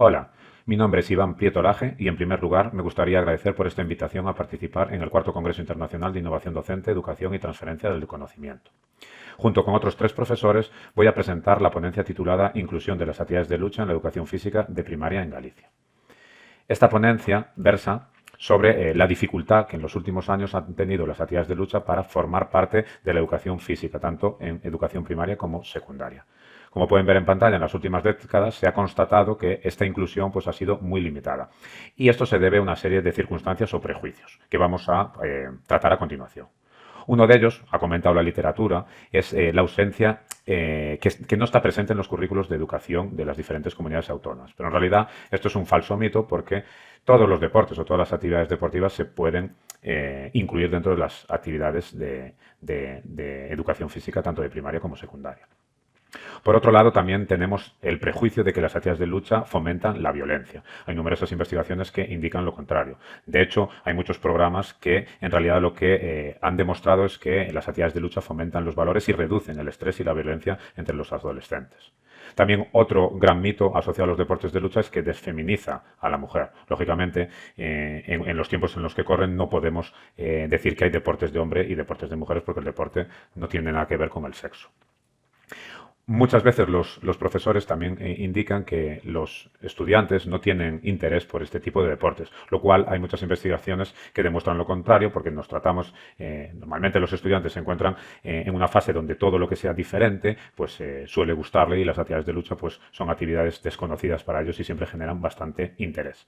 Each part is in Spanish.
Hola, mi nombre es Iván Prieto Laje y en primer lugar me gustaría agradecer por esta invitación a participar en el cuarto Congreso Internacional de Innovación Docente, Educación y Transferencia del Conocimiento. Junto con otros 3 profesores voy a presentar la ponencia titulada Inclusión de las actividades de lucha en la educación física de primaria en Galicia. Esta ponencia versa sobre la dificultad que en los últimos años han tenido las actividades de lucha para formar parte de la educación física, tanto en educación primaria como secundaria. Como pueden ver en pantalla, en las últimas décadas se ha constatado que esta inclusión ha sido muy limitada. Y esto se debe a una serie de circunstancias o prejuicios que vamos a tratar a continuación. Uno de ellos, ha comentado la literatura, es la ausencia que no está presente en los currículos de educación de las diferentes comunidades autónomas. Pero en realidad esto es un falso mito porque todos los deportes o todas las actividades deportivas se pueden incluir dentro de las actividades de educación física, tanto de primaria como secundaria. Por otro lado, también tenemos el prejuicio de que las actividades de lucha fomentan la violencia. Hay numerosas investigaciones que indican lo contrario. De hecho, hay muchos programas que en realidad lo que han demostrado es que las actividades de lucha fomentan los valores y reducen el estrés y la violencia entre los adolescentes. También otro gran mito asociado a los deportes de lucha es que desfeminiza a la mujer. Lógicamente, en los tiempos en los que corren no podemos decir que hay deportes de hombre y deportes de mujeres porque el deporte no tiene nada que ver con el sexo. Muchas veces los profesores también indican que los estudiantes no tienen interés por este tipo de deportes, lo cual hay muchas investigaciones que demuestran lo contrario, porque nos tratamos, normalmente los estudiantes se encuentran en una fase donde todo lo que sea diferente suele gustarle, y las actividades de lucha son actividades desconocidas para ellos y siempre generan bastante interés.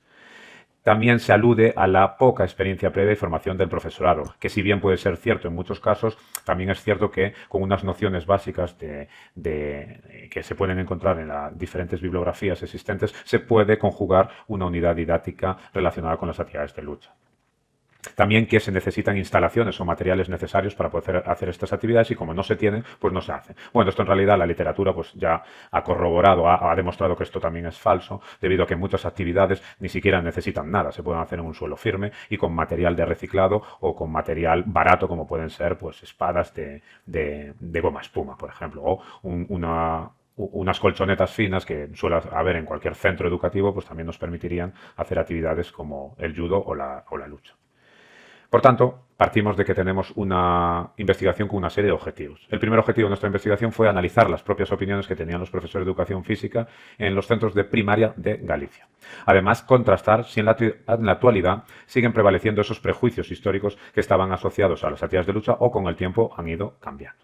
También se alude a la poca experiencia previa y formación del profesorado, que si bien puede ser cierto en muchos casos, también es cierto que con unas nociones básicas que se pueden encontrar en las diferentes bibliografías existentes, se puede conjugar una unidad didáctica relacionada con las actividades de lucha. También que se necesitan instalaciones o materiales necesarios para poder hacer estas actividades, y como no se tienen, pues no se hacen. Bueno, esto en realidad la literatura ya ha corroborado, ha demostrado que esto también es falso, debido a que muchas actividades ni siquiera necesitan nada, se pueden hacer en un suelo firme y con material de reciclado o con material barato, como pueden ser espadas de goma espuma, por ejemplo, o unas colchonetas finas que suele haber en cualquier centro educativo, pues también nos permitirían hacer actividades como el judo o la lucha. Por tanto, partimos de que tenemos una investigación con una serie de objetivos. El primer objetivo de nuestra investigación fue analizar las propias opiniones que tenían los profesores de educación física en los centros de primaria de Galicia. Además, contrastar si en la actualidad siguen prevaleciendo esos prejuicios históricos que estaban asociados a las actividades de lucha o con el tiempo han ido cambiando.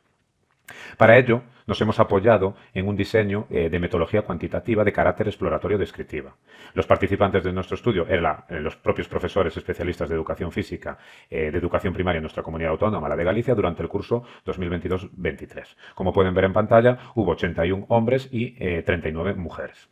Para ello, nos hemos apoyado en un diseño de metodología cuantitativa de carácter exploratorio descriptiva. Los participantes de nuestro estudio eran los propios profesores especialistas de educación física, de educación primaria en nuestra comunidad autónoma, la de Galicia, durante el curso 2022-23. Como pueden ver en pantalla, hubo 81 hombres y 39 mujeres.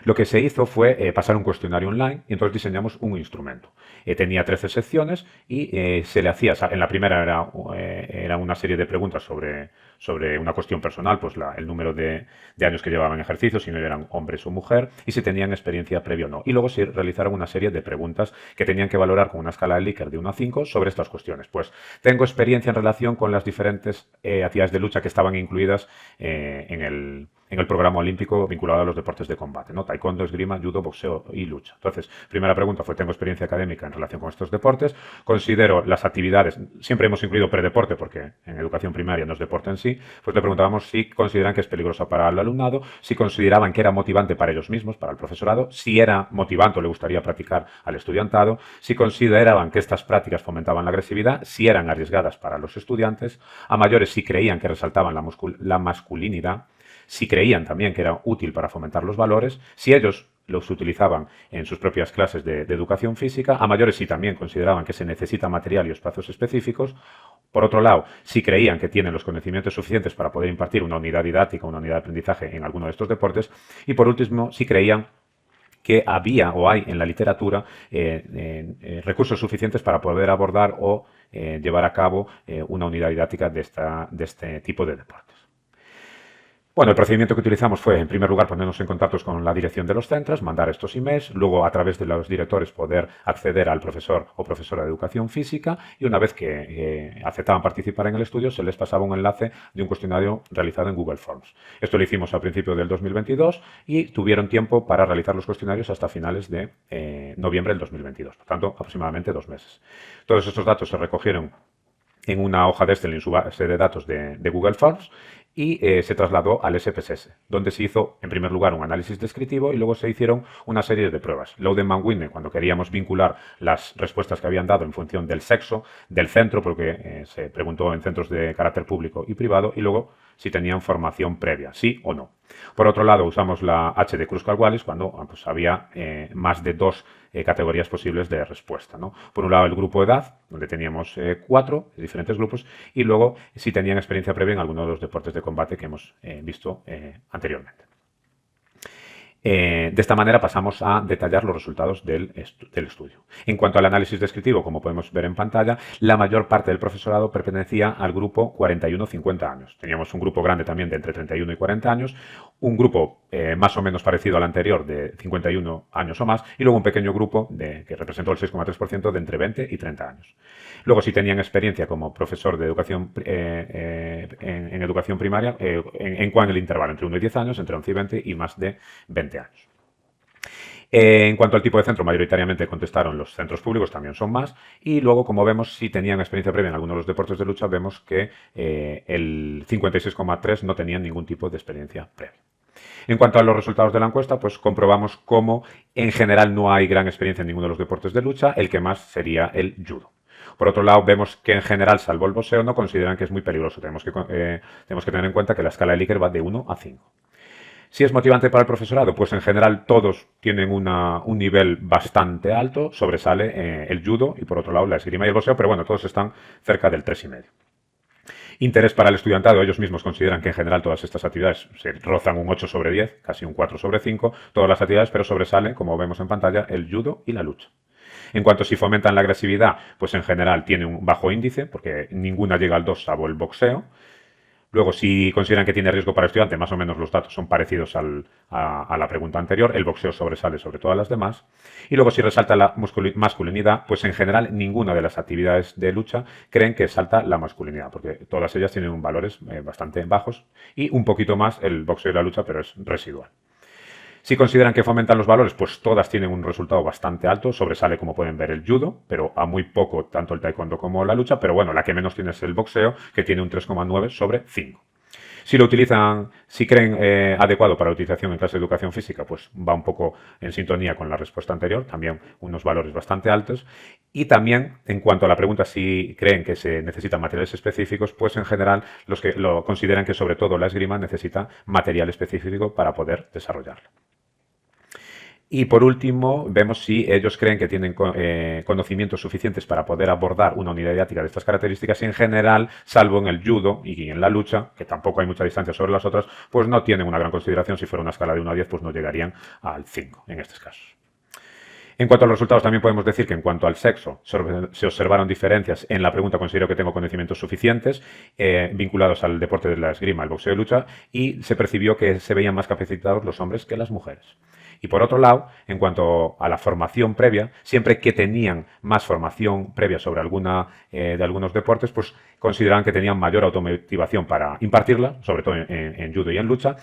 Lo que se hizo fue pasar un cuestionario online y entonces diseñamos un instrumento. Tenía 13 secciones y se le hacía, en la primera era una serie de preguntas sobre una cuestión personal, pues el número de años que llevaban en ejercicio, si no eran hombres o mujer, y si tenían experiencia previa o no. Y luego se realizaron una serie de preguntas que tenían que valorar con una escala de Likert de 1 a 5 sobre estas cuestiones. Pues tengo experiencia en relación con las diferentes actividades de lucha que estaban incluidas en el programa olímpico vinculado a los deportes de combate, ¿no? Taekwondo, esgrima, judo, boxeo y lucha. Entonces, primera pregunta fue: ¿tengo experiencia académica en relación con estos deportes? Considero las actividades, siempre hemos incluido predeporte porque en educación primaria no es deporte en sí, pues le preguntábamos si consideran que es peligrosa para el alumnado, si consideraban que era motivante para ellos mismos, para el profesorado, si era motivante o le gustaría practicar al estudiantado, si consideraban que estas prácticas fomentaban la agresividad, si eran arriesgadas para los estudiantes, a mayores si creían que resaltaban la masculinidad, si creían también que era útil para fomentar los valores, si ellos los utilizaban en sus propias clases de educación física, a mayores si también consideraban que se necesita material y espacios específicos. Por otro lado, si creían que tienen los conocimientos suficientes para poder impartir una unidad didáctica, una unidad de aprendizaje en alguno de estos deportes. Y por último, si creían que había o hay en la literatura recursos suficientes para poder abordar o llevar a cabo una unidad didáctica de este tipo de deportes. Bueno, el procedimiento que utilizamos fue, en primer lugar, ponernos en contacto con la dirección de los centros, mandar estos emails, luego a través de los directores poder acceder al profesor o profesora de educación física y una vez que aceptaban participar en el estudio se les pasaba un enlace de un cuestionario realizado en Google Forms. Esto lo hicimos a principios del 2022 y tuvieron tiempo para realizar los cuestionarios hasta finales de noviembre del 2022, por tanto, aproximadamente 2 meses. Todos estos datos se recogieron en una hoja de Excel en su base de datos de Google Forms y se trasladó al SPSS, donde se hizo en primer lugar un análisis descriptivo y luego se hicieron una serie de pruebas. Lodeman-Witten, cuando queríamos vincular las respuestas que habían dado en función del sexo, del centro, porque se preguntó en centros de carácter público y privado, y luego si tenían formación previa, sí o no. Por otro lado, usamos la H de Kruskal-Wallis cuando pues, había más de 2 categorías posibles de respuesta, ¿no? Por un lado, el grupo de edad, donde teníamos 4 diferentes grupos, y luego si tenían experiencia previa en alguno de los deportes de combate que hemos visto anteriormente. De esta manera pasamos a detallar los resultados del estudio. En cuanto al análisis descriptivo, como podemos ver en pantalla, la mayor parte del profesorado pertenecía al grupo 41-50 años. Teníamos un grupo grande también de entre 31 y 40 años, un grupo más o menos parecido al anterior de 51 años o más y luego un pequeño grupo que representó el 6,3% de entre 20 y 30 años. Luego, si tenían experiencia como profesor de educación en educación primaria, en el intervalo entre 1 y 10 años, entre 11 y 20 y más de 20 años. En cuanto al tipo de centro, mayoritariamente contestaron los centros públicos, también son más. Y luego, como vemos, si tenían experiencia previa en alguno de los deportes de lucha, vemos que el 56,3% no tenían ningún tipo de experiencia previa. En cuanto a los resultados de la encuesta, pues comprobamos cómo en general no hay gran experiencia en ninguno de los deportes de lucha, el que más sería el judo. Por otro lado, vemos que en general, salvo el boxeo, no consideran que es muy peligroso. Tenemos que tener en cuenta que la escala de Likert va de 1 a 5. Si es motivante para el profesorado, pues en general todos tienen un nivel bastante alto, sobresale el judo y por otro lado la esgrima y el boxeo, pero bueno, todos están cerca del 3,5. Interés para el estudiantado, ellos mismos consideran que en general todas estas actividades se rozan un 8/10, casi un 4/5, todas las actividades, pero sobresale, como vemos en pantalla, el judo y la lucha. En cuanto a si fomentan la agresividad, pues en general tiene un bajo índice, porque ninguna llega al 2 salvo el boxeo. Luego, si consideran que tiene riesgo para el estudiante, más o menos los datos son parecidos a la pregunta anterior. El boxeo sobresale sobre todas las demás. Y luego, si resalta la masculinidad, pues en general ninguna de las actividades de lucha creen que salta la masculinidad, porque todas ellas tienen valores bastante bajos y un poquito más el boxeo y la lucha, pero es residual. Si consideran que fomentan los valores, pues todas tienen un resultado bastante alto. Sobresale, como pueden ver, el judo, pero a muy poco tanto el taekwondo como la lucha. Pero bueno, la que menos tiene es el boxeo, que tiene un 3,9/5. Si lo utilizan, si creen adecuado para la utilización en clase de educación física, pues va un poco en sintonía con la respuesta anterior, también unos valores bastante altos. Y también, en cuanto a la pregunta si creen que se necesitan materiales específicos, pues en general los que lo consideran que sobre todo la esgrima necesita material específico para poder desarrollarlo. Y por último, vemos si ellos creen que tienen conocimientos suficientes para poder abordar una unidad didáctica de estas características y en general, salvo en el judo y en la lucha, que tampoco hay mucha distancia sobre las otras, pues no tienen una gran consideración. Si fuera una escala de 1 a 10, pues no llegarían al 5 en estos casos. En cuanto a los resultados, también podemos decir que en cuanto al sexo se observaron diferencias. En la pregunta considero que tengo conocimientos suficientes vinculados al deporte de la esgrima, el boxeo y lucha, y se percibió que se veían más capacitados los hombres que las mujeres. Y por otro lado, en cuanto a la formación previa, siempre que tenían más formación previa sobre de algunos deportes, pues consideraban que tenían mayor automotivación para impartirla, sobre todo en judo y en lucha,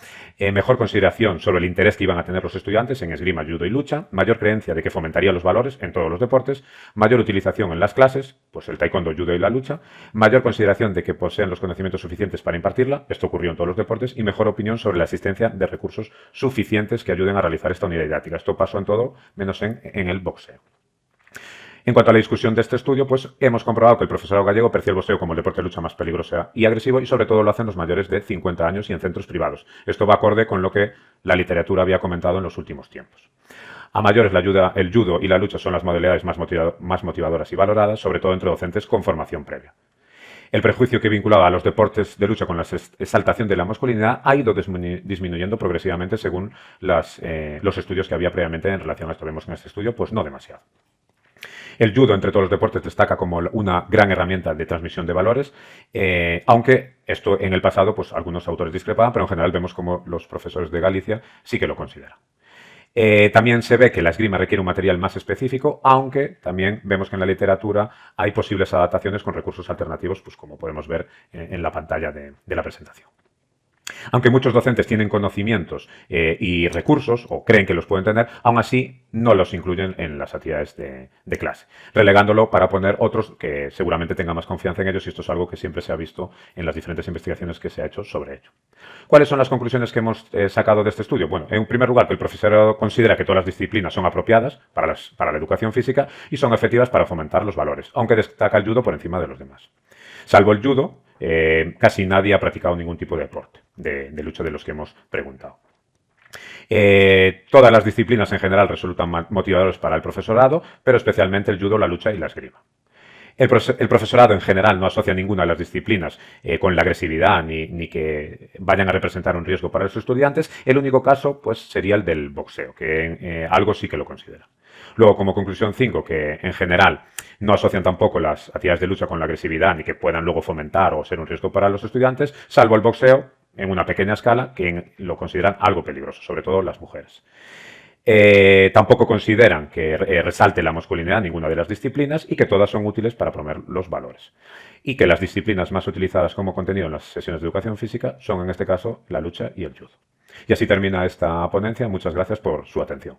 mejor consideración sobre el interés que iban a tener los estudiantes en esgrima, judo y lucha, mayor creencia de que fomentaría los valores en todos los deportes, mayor utilización en las clases, pues el taekwondo, judo y la lucha, mayor consideración de que poseen los conocimientos suficientes para impartirla, esto ocurrió en todos los deportes, y mejor opinión sobre la existencia de recursos suficientes que ayuden a realizar esta unidad didáctica. Esto pasó en todo, menos en el boxeo. En cuanto a la discusión de este estudio, pues hemos comprobado que el profesorado gallego percibe el boxeo como el deporte de lucha más peligroso y agresivo y sobre todo lo hacen los mayores de 50 años y en centros privados. Esto va acorde con lo que la literatura había comentado en los últimos tiempos. A mayores, el judo y la lucha son las modalidades más motivadoras y valoradas, sobre todo entre docentes con formación previa. El prejuicio que vinculaba a los deportes de lucha con la exaltación de la masculinidad ha ido disminuyendo progresivamente según los estudios que había previamente en relación a esto. Vemos en este estudio, pues no demasiado. El judo, entre todos los deportes, destaca como una gran herramienta de transmisión de valores, aunque esto en el pasado, pues algunos autores discrepaban, pero en general vemos como los profesores de Galicia sí que lo consideran. También se ve que la esgrima requiere un material más específico, aunque también vemos que en la literatura hay posibles adaptaciones con recursos alternativos, pues como podemos ver en la pantalla de la presentación. Aunque muchos docentes tienen conocimientos y recursos, o creen que los pueden tener, aún así no los incluyen en las actividades de clase, relegándolo para poner otros que seguramente tengan más confianza en ellos, y esto es algo que siempre se ha visto en las diferentes investigaciones que se ha hecho sobre ello. ¿Cuáles son las conclusiones que hemos sacado de este estudio? Bueno, en primer lugar, que el profesorado considera que todas las disciplinas son apropiadas para la educación física y son efectivas para fomentar los valores, aunque destaca el judo por encima de los demás. Salvo el judo, casi nadie ha practicado ningún tipo de deporte de lucha de los que hemos preguntado. Todas las disciplinas en general resultan motivadores para el profesorado, pero especialmente el judo, la lucha y la esgrima. El profesorado en general no asocia ninguna de las disciplinas con la agresividad ni que vayan a representar un riesgo para los estudiantes. El único caso pues, sería el del boxeo, que algo sí que lo considera. Luego, como conclusión 5, que en general no asocian tampoco las actividades de lucha con la agresividad ni que puedan luego fomentar o ser un riesgo para los estudiantes, salvo el boxeo en una pequeña escala, que lo consideran algo peligroso, sobre todo las mujeres. Tampoco consideran que resalte la masculinidad en ninguna de las disciplinas y que todas son útiles para promover los valores. Y que las disciplinas más utilizadas como contenido en las sesiones de educación física son en este caso la lucha y el judo. Y así termina esta ponencia. Muchas gracias por su atención.